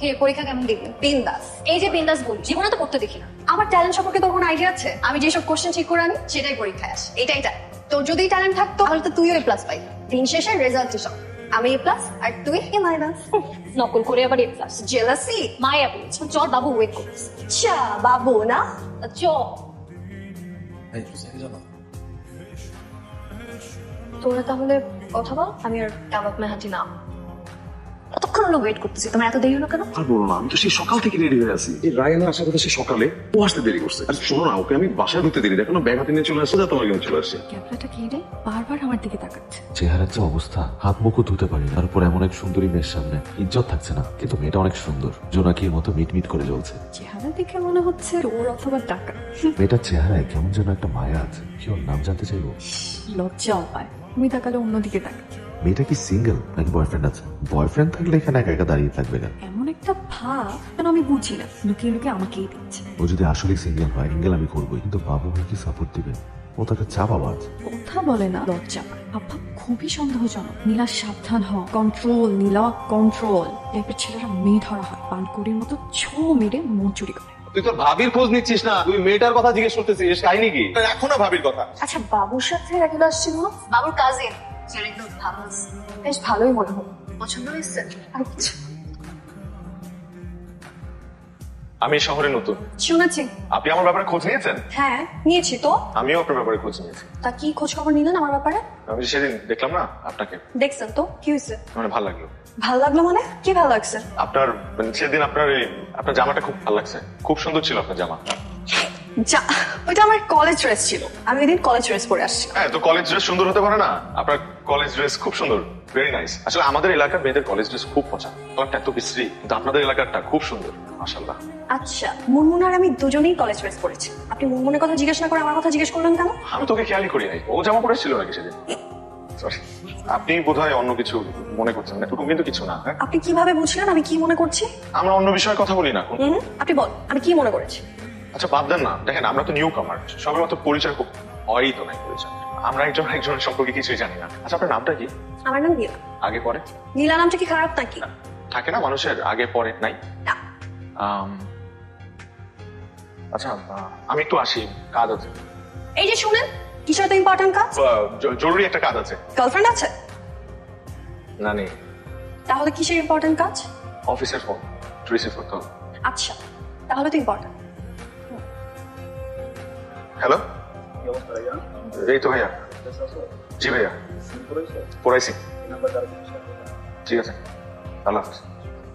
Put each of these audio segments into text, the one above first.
হে পরীক্ষা কেমন দিবি? বিন্দাস। এই যে বিন্দাস বল, জীবনে তো পড়তে দেখি না। আমার ট্যালেন্ট সম্পর্কে তোর কোনো আইডিয়া আছে? আমি যেসব কোশ্চেন ঠিক করে আনি সেটাই পরীক্ষায় আসে। এটাই ট্যালেন্ট। তোর যদি ট্যালেন্ট থাকতো তাহলে তো তুইও A+ পাই। দিন শেষে রেজাল্ট সব আমি A+ আর তুই A-। নকল করে আবার A+। জেলাসি? মায়া বলছে চল বাবু ওয়েট করতেছে। আচ্ছা বাবু না? চল। তোরা তাহলে কথা বল, আমি আর কাবাব মেহাজি না। কতক্ষণ হলো ওয়েট করতেছি, তোমার এত দেরি হলো কেন? আর বলো না, আমি তো সেই সকাল থেকে রেডি হয়ে আছি। এই রায়ানের আসার কথা সে সকালে, ও আসতে দেরি করছে। আর শোনো না, ওকে আমি বাসায় ঢুকতে দেরি, দেখো না ব্যাগ হাতে নিয়ে চলে আসছে, যা তোমার কাছে চলে আসছে। ক্যাবলাটা কি রে, বারবার আমার দিকে তাকাচ্ছে। চেহারার যে অবস্থা, হাত মুখও ধুতে পারি, তারপর এমন এক সুন্দরী মেয়ের সামনে ইজ্জত থাকছে না। কিন্তু মেয়েটা অনেক সুন্দর, জোনাকির মতো মিটমিট করে জ্বলছে। চেহারা দেখে মনে হচ্ছে ওর অথবা টাকা। মেয়েটার চেহারায় কেমন যেন একটা মায়া আছে। কি ওর নাম জানতে চাইবো? লজ্জাও পায়, তুমি তাকালে অন্যদিকে তাকাচ্ছে। মেয়েটা কি সিঙ্গেল নাকি বয়ফ্রেন্ড আছে? বয়ফ্রেন্ড থাকলে এখানে একা একা দাঁড়িয়ে থাকবে কেন? এমন একটা ভাব কেন আমি বুঝি না, লুকিয়ে লুকিয়ে আমাকেই দিচ্ছে। ও যদি আসলে সিঙ্গেল হয়, সিঙ্গেল আমি করবোই, কিন্তু বাবু ভাই কি সাপোর্ট দিবে? ও তাকে চা বাবা আছে। কথা বলে না, লজ্জা পায়। বাবা খুবই সন্দেহজনক। নীলা সাবধান হ, কন্ট্রোল নীলা, কন্ট্রোল। টাইপের ছেলেরা মেয়ে ধরা হয়, পানকুড়ির মতো ছো মেরে মন চুরি করে। তুই তোর ভাবির খোঁজ নিচ্ছিস না, তুই মেয়েটার কথা জিজ্ঞেস করতেছিস, কাহিনী কি? এখন না ভাবির কথা। আচ্ছা বাবুর সাথে রেগুলার আসছিল না? বাবুর কাজিন ছেলে তো ভালো আছে। বেশ ভালোই মনে হলো। পছন্দ হয়েছে? আচ্ছা আমি শহরে নতুন। শুনেছি। আপনি আমার ব্যাপারে খোঁজ নিয়েছেন? হ্যাঁ নিয়েছি তো। আমিও আপনার ব্যাপারে খোঁজ নিয়েছি। তা কি খোঁজ খবর নিলেন আমার ব্যাপারে? আমি সেদিন দেখলাম না আপনাকে, দেখছেন তো কি হয়েছে? মানে ভালো লাগলো। ভালো লাগলো মানে কি ভালো লাগছে? আপনার মানে সেদিন আপনার জামাটা খুব ভালো লাগছে, খুব সুন্দর ছিল আপনার জামা। যা, ওইটা আমার কলেজ ড্রেস ছিল, আমি ওইদিন কলেজ ড্রেস পরে আসছি। হ্যাঁ, তো কলেজ ড্রেস সুন্দর হতে পারে না? আপনার কলেজ ড্রেস খুব সুন্দর, ভেরি নাইস। আসলে আমাদের এলাকার মেয়েদের কলেজ ড্রেস খুব পছন্দ, কালারটা এত বিশ্রী, কিন্তু আপনাদের এলাকারটা খুব সুন্দর, মাশাআল্লাহ। আচ্ছা মুনমুন আর আমি দুজনেই কলেজ ড্রেস পরেছি, আপনি মুনমুনের কথা জিজ্ঞেস না করে আমার কথা জিজ্ঞেস করলেন কেন? আমি তোকে খেয়ালই করি নাই, ও জামা পরেছিল নাকি সেদিন? সরি, আপনি বোধহয় অন্য কিছু মনে করছেন, এটুকু কিন্তু কিছু না। হ্যাঁ, আপনি কিভাবে বুঝলেন আমি কি মনে করছি? আমরা অন্য বিষয়ে কথা বলি না। আপনি বল আমি কি মনে করেছি। আচ্ছা বাদ দেন না, দেখেন আমরা তো নিউ কামার, সবার মতো পরিচয় খুব হয়ই তো নাই পরিচয়, আমরা একজন একজনের সম্পর্কে কিছুই জানি না। আচ্ছা আপনার নামটা কি? আমার নাম নীলা। আগে পরে? নীলা নামটা কি খারাপ নাকি? থাকে না মানুষের আগে পরে নাই। না। আচ্ছা আমি একটু আসি, কাজ আছে। এই যে শুনেন, কিসের এত ইম্পর্টেন্ট কাজ? জরুরি একটা কাজ আছে। গার্লফ্রেন্ড আছে? না নেই। তাহলে কিসের ইম্পর্টেন্ট কাজ? অফিসের ফোন রিসিভ করতে হবে। আচ্ছা তাহলে তো ইম্পর্টেন্ট। হ্যালো, এই তো ভাইয়া। জি ভাইয়া, পড়াইছি। ঠিক আছে, আল্লাহ হাফেজ।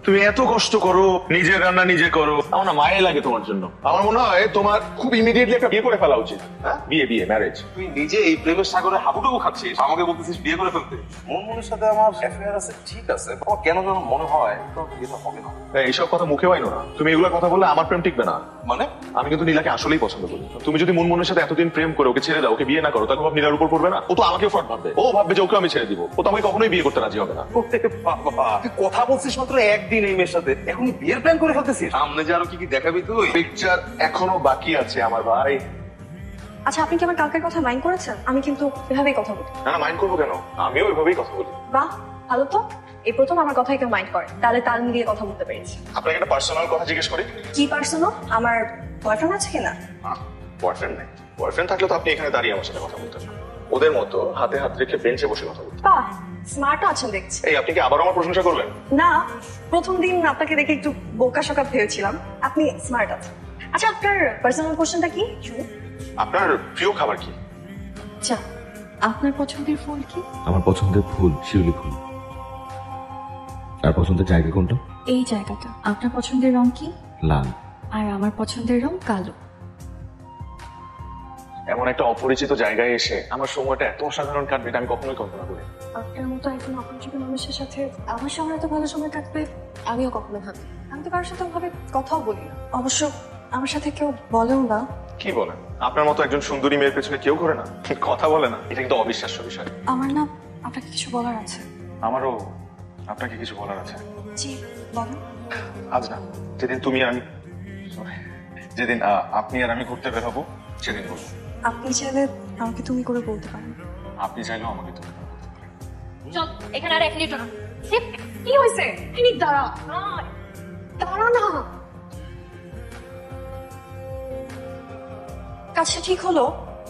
তুমি এত কষ্ট করো, নিজের রান্না নিজে করো, আমার না মায়ে লাগে তোমার জন্য। আমার মনে হয় তোমার খুব ইমিডিয়েটলি একটা বিয়ে করে ফেলা উচিত। হ্যাঁ, বিয়ে ম্যারেজ। তুই নিজে এই প্রেমের সাগরে হাবুডুবু খাচ্ছিস, আমাকে বলতেছিস বিয়ে করে ফেলতে। মুনমুনের সাথে আমার অ্যাফেয়ার আছে, ঠিক আছে, আমার কেন যেন মনে হয় তোর বিয়েটা হবে না। এইসব কথা মুখে পাইনো না, তুমি এগুলো কথা বললে আমার প্রেম টিকবে না। মানে আমি কিন্তু নীলাকে আসলেই পছন্দ করি। তুমি যদি মুনমুনের সাথে এতদিন প্রেম করে ওকে ছেড়ে দাও, ওকে বিয়ে না করো, তাহলে ভাব নীলার উপর পড়বে না? ও তো আমাকেও ফ্রড ভাববে, ও ভাববে যে ওকে আমি ছেড়ে দিব, ও তো আমাকে কখনোই বিয়ে করতে রাজি হবে না। তুই কথা বলছিস মাত্র একদিন এই মেয়ের সাথে, এখন বিয়ের প্ল্যান করে ফেলতেছিস? সামনে যে আরো কি কি দেখাবি তুই? পিকচার এখনো বাকি আছে আমার ভাই। আচ্ছা আপনি কি আমার কালকের কথা মাইন্ড করেছেন? আমি কিন্তু এভাবেই কথা বলি। না মাইন্ড করবো কেন, আমিও এভাবেই কথা বলি। বাহ ভালো তো, এই প্রথম আমার কথাই কেউ মাইন্ড করে, তাহলে তাল মিলিয়ে কথা বলতে পেরেছি। আপনাকে একটা পার্সোনাল কথা জিজ্ঞেস করি। কি পার্সোনাল? আমার বয়ফ্রেন্ড আছে কিনা? বয়ফ্রেন্ড নেই? বয়ফ্রেন্ড থাকলে তো আপনি এখানে দাঁড়িয়ে আমার সাথে কথা বলতেন, ওদের মতো হাতে হাত রেখে বেঞ্চে বসে কথা বলতেন। বাহ স্মার্ট আছেন দেখছি। এই আপনি কি আবার আমার প্রশংসা করবেন? না, প্রথম দিন আপনাকে দেখে একটু বোকা শোকা ভেবেছিলাম, আপনি স্মার্ট আছেন। আচ্ছা আপনার পার্সোনাল কোশ্চেনটা কি? আপনার প্রিয় খাবার কি? আচ্ছা আপনার পছন্দের ফুল কি? আমার পছন্দের ফুল শিউলি ফুল। আর পছন্দের জায়গা কোনটা? এই জায়গাটা। আপনার পছন্দের রং কি? লাল। আর আমার পছন্দের রং কালো। এমন একটা অপরিচিত জায়গায় এসে আমার সময়টা এত অসাধারণ কাটবে এটা আমি কখনোই কল্পনা করি। আপনার মতো একজন অপরিচিত মানুষের সাথে আমার সময় এত ভালো সময় কাটবে আমিও কখনো ভাবি। আমি তো কারোর সাথে ওভাবে কথাও বলি না, অবশ্য আমার সাথে কেউ বলেও না। কি বলেন? আপনার মতো একজন সুন্দরী মেয়ের পেছনে কেউ ঘোরে না, কথা বলে না? এটা কিন্তু অবিশ্বাস্য বিষয়। আমার না আপনাকে কিছু বলার আছে। আমারও আপনাকে কিছু বলার আছে। জি বলেন। আজ না, যেদিন তুমি আর আমি sorry, যেদিন আপনি আর আমি ঘুরতে বের হবো সেদিন বলবো। আপনি চাইলে আমাকে তুমি করে বলতে পারেন। আপনি চাইলেও আমাকে তুমি। চল এখানে আর 1 মিনিট না। কি হয়েছে? মিনিট দাঁড়া। দাঁড়া না। কাজটা ঠিক হলো?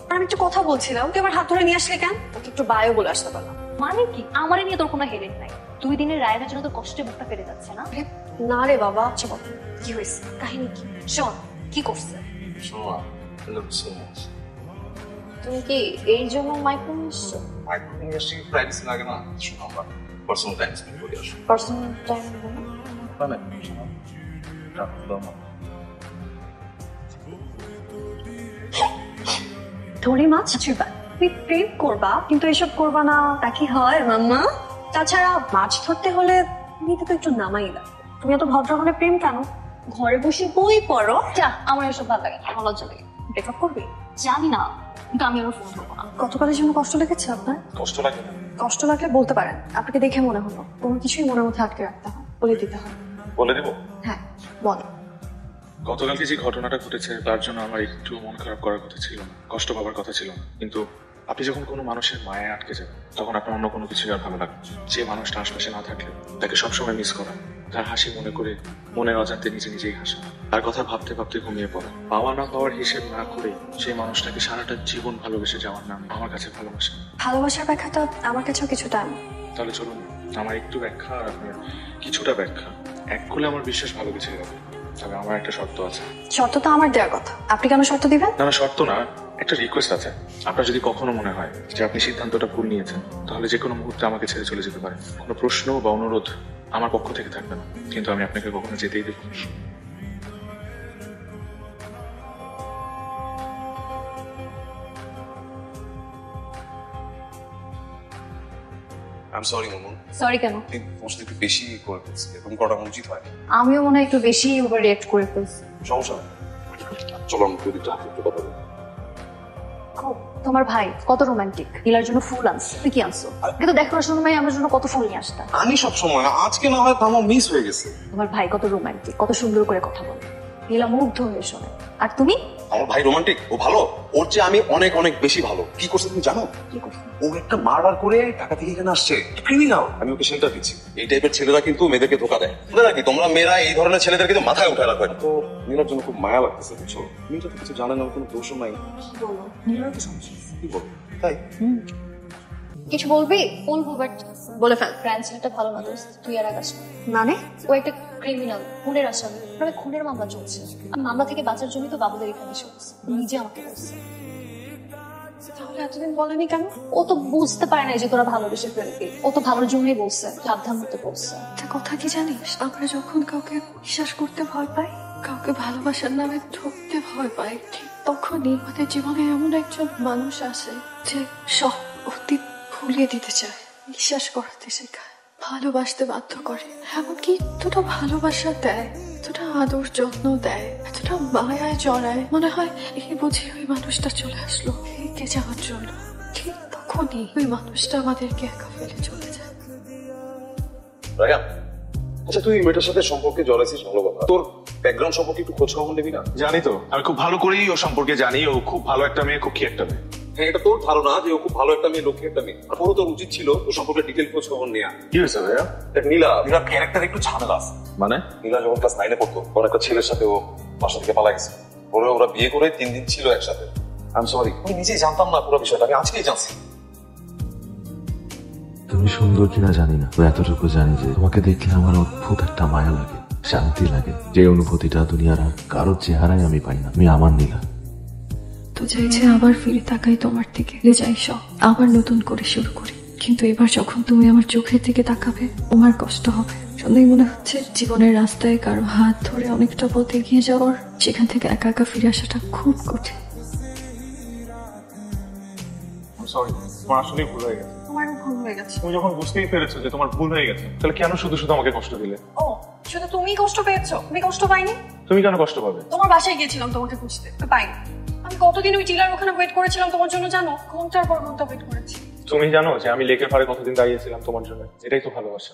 আর আমি একটু কথা বলছিলাম, তুই আমার হাত ধরে নিয়ে আসলে কেন? ওকে একটু বায়ো বলে আসতে পারলাম। মানে কি আমারে নিয়ে তোর কোনো হেডেক নাই? 2 দিনের রায়নার জন্য তোর কষ্টে মুখটা ফেটে যাচ্ছে না? না রে বাবা, আচ্ছা বল, কি হয়েছে? কাহিনী কি? শোন, কি করছে? শোনো তুমি কি এই জন্য মাইক্রো নিচ্ছো? প্রাইভেসি লাগে না, শোনো আমরা পার্সোনাল টাইম স্পেন্ড করি আসলে। পার্সোনাল টাইম মানে শোনো, ধরি মাছ চিবা, তুমি প্রেম করবা কিন্তু এসব করবা না, তা কি হয় মাম্মা? তাছাড়া মাছ ধরতে হলে তুমি তো একটু নামাই না। তুমি এত ভদ্র হলে প্রেম কেন? ঘরে বসে বই পড়ো। যা, আমার এসব ভালো লাগে না, আমার লজ্জা লাগে। ব্রেকআপ করবি? জানি না, কিন্তু আমি আমার ফোন ধরবো না। গতকালের জন্য কষ্ট লেগেছে আপনার? কষ্ট লাগে না? কষ্ট লাগলে বলতে পারেন, আপনাকে দেখে মনে হলো কোনো কিছুই মনের মধ্যে আটকে রাখতে হয়, বলে দিতে হয়। বলে দেবো। হ্যাঁ বলো। গতকালকে যে ঘটনাটা ঘটেছে তার জন্য আমার একটু মন খারাপ করার কথা ছিল না, কষ্ট পাওয়ার কথা ছিল না, কিন্তু আপনি যখন কোনো মানুষের মায়ায় আটকে যাবেন তখন আপনার অন্য কোনো কিছুই আর ভালো লাগে না। যে মানুষটা আশপাশে না থাকলে তাকে সবসময় মিস করা, তার হাসি মনে করে মনের অজান্তে নিজে নিজেই হাসা, তার কথা ভাবতে ভাবতে ঘুমিয়ে পড়া, পাওয়া না পাওয়ার হিসেব না করে সেই মানুষটাকে সারাটা জীবন ভালোবেসে যাওয়ার নাম আমার কাছে ভালোবাসা। ভালোবাসার ব্যাখ্যাটা আমার কাছেও কিছুটা এমন। তাহলে চলুন, আমার একটু ব্যাখ্যা আর আপনার কিছুটা ব্যাখ্যা এক করলে আমার বিশ্বাস ভালো কিছু হবে। তবে আমার একটা শর্ত আছে। শর্ত তো আমার দেওয়ার কথা, আপনি কেন শর্ত দিবেন? না না, শর্ত না, একটা রিকোয়েস্ট আছে। আপনার যদি কখনো মনে হয় যে আপনি সিদ্ধান্তটা ভুল নিয়েছেন, তাহলে যে কোনো মুহূর্তে আমাকে ছেড়ে চলে যেতে পারেন। কোনো প্রশ্ন বা অনুরোধ আমার পক্ষ থেকে থাকবে না, কিন্তু আমি আপনাকে কখনো যেতেই দেব না। I am sorry Mamun, sorry কেন? তোমার সাথে একটু বেশি করে ফেলছি, এরকম করা উচিত হয়। আমিও মনে হয় একটু বেশি ওভার রিঅ্যাক্ট করে ফেলছি। সমস্যা নেই, চলো আমি দুটো হাতে একটু কথা বলি। তোমার ভাই কত রোমান্টিক, নীলার জন্য ফুল আনছে। তুই কি আনছো? কিন্তু দেখার সময় আমার জন্য কত ফুল নিয়ে আসতাম। আমি সব সময়, আজকে না হয় আমার মিস হয়ে গেছে। তোমার ভাই কত রোমান্টিক, কত সুন্দর করে কথা বলে, নীলা মুগ্ধ হয়ে শোনে। আর তুমি? আমার ভাই রোমান্টিক, ও ভালো, ওর চেয়ে আমি অনেক অনেক বেশি ভালো। কি করছে তুমি জানো? কি করছো? ও একটা মার্ডার করে ঢাকা থেকে এখানে আসছে, ক্রিমিনাল। আমি ওকে শেল্টার দিচ্ছি। এই টাইপের ছেলেরা কিন্তু মেয়েদেরকে ধোকা দেয়। বুঝলে নাকি তোমরা মেয়েরা এই ধরনের ছেলেদের কিন্তু মাথায় উঠে রাখবে। তো নীলার জন্য খুব মায়া লাগতেছে, বুঝছো? মেয়েটা তো কিছু জানে না, ওর কোনো দোষও নাই। বলো, নীলার তো সমস্যা। কি বল তাই? কিছু বলবি? বলবো, বাট বলে ফেল। ফ্রান্স ছেলেটা ভালো না দোস্ত, তুই আর আকাশ না। মানে ও একটা ক্রিমিনাল, খুনের আসামি। তবে খুনের মামলা চলছে। মামলা থেকে বাঁচার জন্য তো বাবুদের এখানে এসে বলছে, নিজে আমাকে বলছে। তাহলে এতদিন বলেনি কেন? ও তো বুঝতে পারে না যে তোরা ভালোবেসে ফেলবি। ও তো ভালোর জন্যই বলছে, সাবধান হতে বলছে। একটা কথা কি জানিস, আমরা যখন কাউকে বিশ্বাস করতে ভয় পাই, কাউকে ভালোবাসার নামে ঠকতে ভয় পাই, ঠিক তখনই আমাদের জীবনে এমন একজন মানুষ আসে যে সব অতীত ভুলিয়ে দিতে চায়, বিশ্বাস করাতে শেখায়, ভালোবাসতে বাধ্য করে, এমনকি এতটা ভালোবাসা দেয়, এতটা আদর যত্ন দেয়, এতটা মায়ায় জড়ায়, মনে হয় এই বুঝি ওই মানুষটা চলে আসলো এগিয়ে যাওয়ার জন্য। ঠিক তখনই ওই মানুষটা আমাদেরকে একা ফেলে চলে যায়। রায়ান, আচ্ছা তুই মেয়েটার সাথে সম্পর্কে জড়াইছিস, ভালো কথা। তোর ব্যাকগ্রাউন্ড সম্পর্কে একটু খোঁজ খবর নিবি না? জানি তো, আমি খুব ভালো করেই ও সম্পর্কে জানি। ও খুব ভালো একটা মেয়ে, খুব কি একটা মেয়ে। হ্যাঁ, এটা তোর ধারণা যে ও খুব ভালো একটা মেয়ে, লক্ষ্মী একটা মেয়ে। আর ওরও তোর উচিত ছিল ও সম্পর্কে ডিটেল খোঁজ খবর নেওয়া। কি হয়েছে ভাইয়া? দেখ নীলার ক্যারেক্টার একটু ঝামেলা আছে। মানে? নীলা যখন ক্লাস 9-এ পড়তো তখন একটা ছেলের সাথে ও বাসা থেকে পালা গেছে। ওরা বিয়ে করে 3 দিন ছিল একসাথে। আমি সরি, আমি নিজেই জানতাম না পুরো বিষয়টা, আমি আজকেই জানছি। তুমি সুন্দর কিনা জানি না, তো এতটুকু জানি যে তোমাকে দেখলে আমার অদ্ভুত একটা মায়া লাগে, শান্তি লাগে, যে অনুভূতিটা দুনিয়ার আর কারোর চেহারায় আমি পাই না। তুমি আমার নীলা। তো চাইছে আবার ফিরে তাকাই তোমার দিকে, যাই সব আবার নতুন করে শুরু করি। কিন্তু এবার যখন তুমি আমার চোখের দিকে তাকাবে, আমার কষ্ট হবে। শুনেই মনে হচ্ছে জীবনের রাস্তায় কারো হাত ধরে অনেকটা পথ এগিয়ে যাওয়ার, সেখান থেকে একা একা ফিরে আসাটা খুব কঠিন। সরি, তোমার আসলেই ভুল হয়ে গেছে। তোমার ভুল হয়ে গেছে। তুমি যখন বুঝতেই পেরেছো যে তোমার ভুল হয়ে গেছে, তাহলে কেন শুধু শুধু আমাকে কষ্ট দিলে? ও, শুধু তুমি কষ্ট পেয়েছো, তুমি কষ্ট পাইনি? তুমি কেন কষ্ট পাবে? তোমার বাসায় গিয়েছিলাম তোমাকে খুঁজতে, পাইনি। আমি কতদিন ওই টিলার ওখানে ওয়েট করেছিলাম তোমার জন্য, জানো? ঘন্টার পর ঘন্টা ওয়েট করেছি। তুমি জানো যে আমি লেকের পাড়ে কতদিন দাঁড়িয়েছিলাম তোমার জন্য? এটাই তো ভালোবাসা।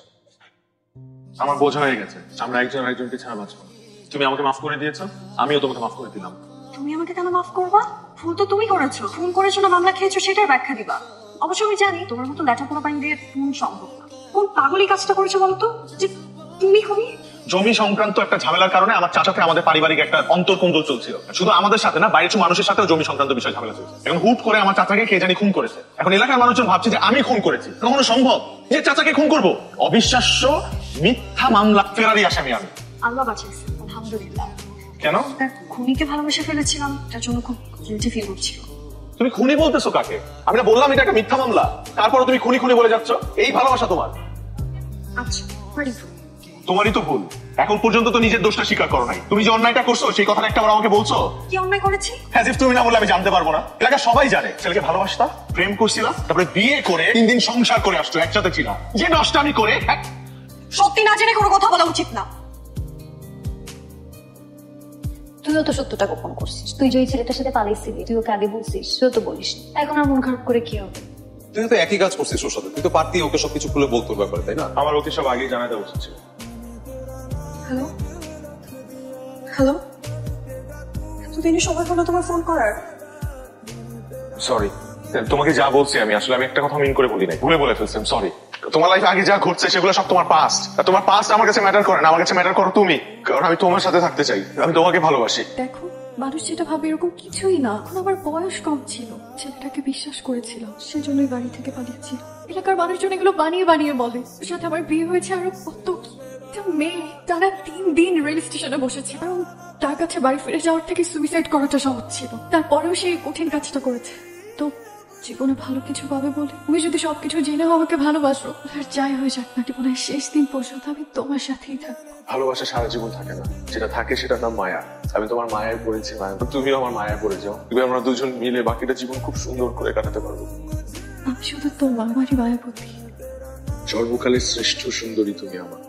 আমার বোঝা হয়ে গেছে আমরা একজন আরেকজনকে ছাড়া বাঁচবো না। তুমি আমাকে মাফ করে দিয়েছো, আমিও তোমাকে মাফ করে দিলাম। তুমি আমাকে কেন মাফ করবা? ভুল তো তুমি করেছো, ফোন করেছো না মামলা খেয়েছো সেটার ব্যাখ্যা দিবা। অবশ্য আমি জানি তোমার মতো লেটাপোড়া পানি দিয়ে ফোন সম্ভব না। কোন পাগলি কাজটা করেছো বলতো যে তুমি হবি? জমি সংক্রান্ত একটা ঝামেলার কারণে আমার চাচাতে আমাদের পারিবারিক একটা অন্তর্কুন্দল চলছিল। শুধু আমাদের সাথে না, বাইরের কিছু মানুষের সাথেও জমি সংক্রান্ত বিষয় ঝামেলা চলছে। এখন হুট করে আমার চাচাকে কে জানি খুন করেছে। এখন এলাকার মানুষজন ভাবছে যে আমি খুন করেছি। কখনো সম্ভব যে চাচাকে খুন করব? অবিশ্বাস্য মিথ্যা মামলা, ফেরারি আসামি আমি। আল্লাহ বাঁচিয়েছে, আলহামদুলিল্লাহ। কেন? তার খুনিকে ভালোবেসে ফেলেছিলাম, তার জন্য খুব গিলটি ফিল করছিল। তুমি খুনি বলতেছো কাকে? আমি না বললাম এটা একটা মিথ্যা মামলা, তারপরও তুমি খুনি খুনি বলে যাচ্ছ। এই ভালোবাসা তোমার? আচ্ছা, পারি তো। তোমারই তো ভুল। এখন পর্যন্ত তো নিজের দোষটা স্বীকার করো নাই। তুমি যে অন্যায়টা করছো সেই কথাটা একটা বার আমাকে বলছো? কি অন্যায় করেছি? হ্যাঁ, তুমি না বললে আমি জানতে পারবো না? এলাকা সবাই জানে ছেলেকে ভালোবাসতাম, প্রেম করছিলাম, তারপরে বিয়ে করে 3 দিন সংসার করে আসছো, একসাথে ছিলাম। যে নষ্ট আমি করে সত্যি না জেনে কোনো কথা বলা উচিত না। তুইও তো সত্যটা গোপন করছিস। তুই যে ওই ছেলেটার সাথে পালাইছিলি, তুই ওকে আগে বলছিস, তুইও তো বলিস। এখন আর মন খারাপ করে কি হবে? তুই তো একই কাজ করছিস ওর সাথে, তুই তো পারতি ওকে সবকিছু খুলে বলতো ব্যাপারে, তাই না? আমার ওকে সব আগেই জানাতে উচিত ছিল। হ্যালো হ্যালো, এতদিনই সময় হলো তোমার ফোন করার? সরি, তোমাকে যা বলছি আমি আসলে আমি একটা কথা মিন করে বলি নাই, ভুলে বলে ফেলছি। সরি। তোমার লাইফে আগে যা ঘটছে সেগুলো সব তোমার পাস্ট। তোমার পাস্ট আমার কাছে ম্যাটার করে না, আমার কাছে ম্যাটার করো তুমি। কারণ আমি তোমার সাথে থাকতে চাই, আমি তোমাকে ভালোবাসি। দেখো, মানুষ যেটা ভাবে এরকম কিছুই না। এখন আমার বয়স কম ছিল, ছেলেটাকে বিশ্বাস করেছিলাম, সেজন্যই বাড়ি থেকে পালিয়েছি। এলাকার মানুষজন এগুলো বানিয়ে বানিয়ে বলে। ওর সাথে আমার বিয়ে হয়েছে আরো কত কি। একটা মেয়ে টানা 3 দিন রেল স্টেশনে বসেছে, কারণ তার কাছে বাড়ি ফিরে যাওয়ার থেকে সুইসাইড করাটা সহজ ছিল। তারপরেও সেই কঠিন কাজটা করেছে। তো জীবনে ভালো কিছু পাবে বলে তুমি যদি সবকিছু জেনেও আমাকে ভালোবাসো, আর যাই হয়ে যাক না, জীবনের শেষ দিন পর্যন্ত আমি তোমার সাথেই থাকবো। ভালোবাসা সারা জীবন থাকে না, যেটা থাকে সেটার নাম মায়া। আমি তোমার মায়ায় পড়েছি, মায়া তুমিও আমার মায়ায় পড়ে যাও। তুমি আমরা দুজন মিলে বাকিটা জীবন খুব সুন্দর করে কাটাতে পারবো। আমি শুধু তোমার মায়াপতি। সর্বকালের শ্রেষ্ঠ সুন্দরী তুমি আমার।